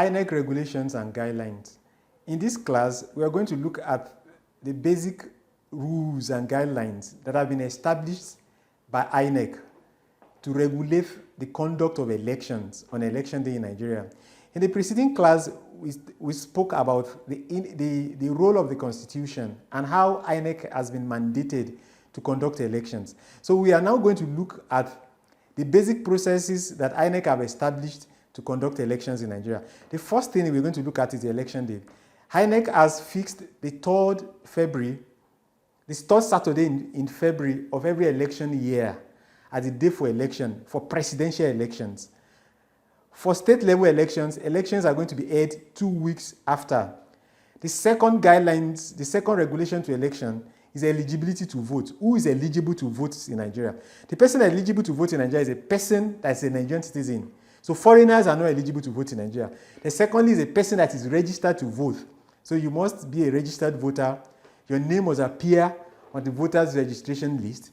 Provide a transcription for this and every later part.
INEC regulations and guidelines. In this class, we are going to look at the basic rules and guidelines that have been established by INEC to regulate the conduct of elections on election day in Nigeria. In the preceding class, we spoke about the role of the Constitution and how INEC has been mandated to conduct elections. So we are now going to look at the basic processes that INEC have established to conduct elections in Nigeria. The first thing we're going to look at is the election day. INEC has fixed the 3rd February, the 3rd Saturday in February of every election year as the day for election, for presidential elections. For state level elections, elections are going to be held 2 weeks after. The second guidelines, the second regulation to election is eligibility to vote. Who is eligible to vote in Nigeria? The person eligible to vote in Nigeria is a person that is a Nigerian citizen. So foreigners are not eligible to vote in Nigeria. The secondly is a person that is registered to vote. So you must be a registered voter. Your name must appear on the voters registration list.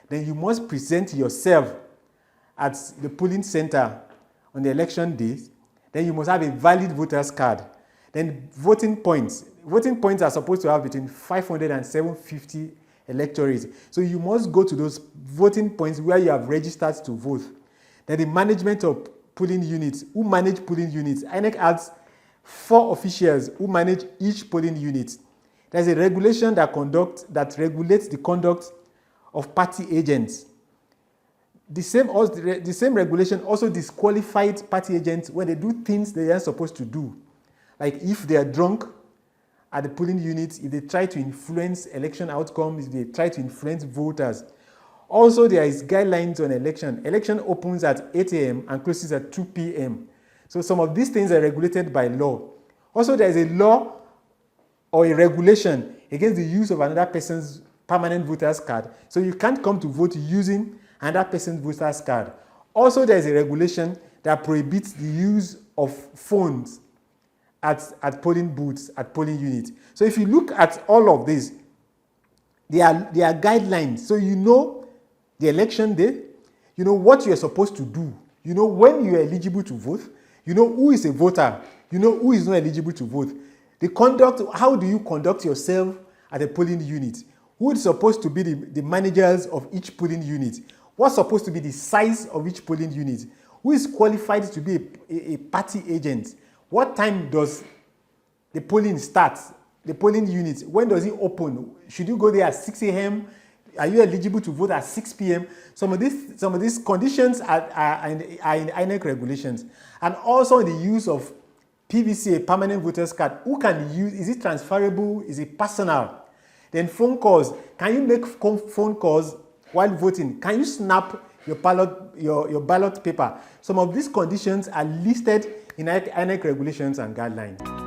Then you must present yourself at the polling center on the election day. Then you must have a valid voter's card. Then voting points. Voting points are supposed to have between 500 and 750 electorates. So you must go to those voting points where you have registered to vote. Then the management of polling units. Who manage polling units? INEC has 4 officials who manage each polling unit. There's a regulation that regulates the conduct of party agents. The same regulation also disqualified party agents when they do things they aren't supposed to do. Like if they are drunk at the polling unit, if they try to influence election outcomes, if they try to influence voters. Also, there is guidelines on election. Election opens at 8 a.m. and closes at 2 p.m. So some of these things are regulated by law. Also, there is a law or a regulation against the use of another person's permanent voter's card. So you can't come to vote using another person's voter's card. Also, there is a regulation that prohibits the use of phones at polling booths, at polling units. So if you look at all of this, there are guidelines. So you know the election day, you know what you are supposed to do, you know when you are eligible to vote, you know who is a voter, you know who is not eligible to vote. The conduct, how do you conduct yourself at a polling unit? Who is supposed to be the managers of each polling unit? What's supposed to be the size of each polling unit? Who is qualified to be a party agent? What time does the polling start? The polling unit, when does it open? Should you go there at 6 a.m.? Are you eligible to vote at 6 p.m.? Some of these conditions are in INEC regulations. And also the use of PVC, a permanent voter's card. Who can use? Is it transferable? Is it personal? Then phone calls. Can you make phone calls while voting? Can you snap your ballot paper? Some of these conditions are listed in INEC regulations and guidelines.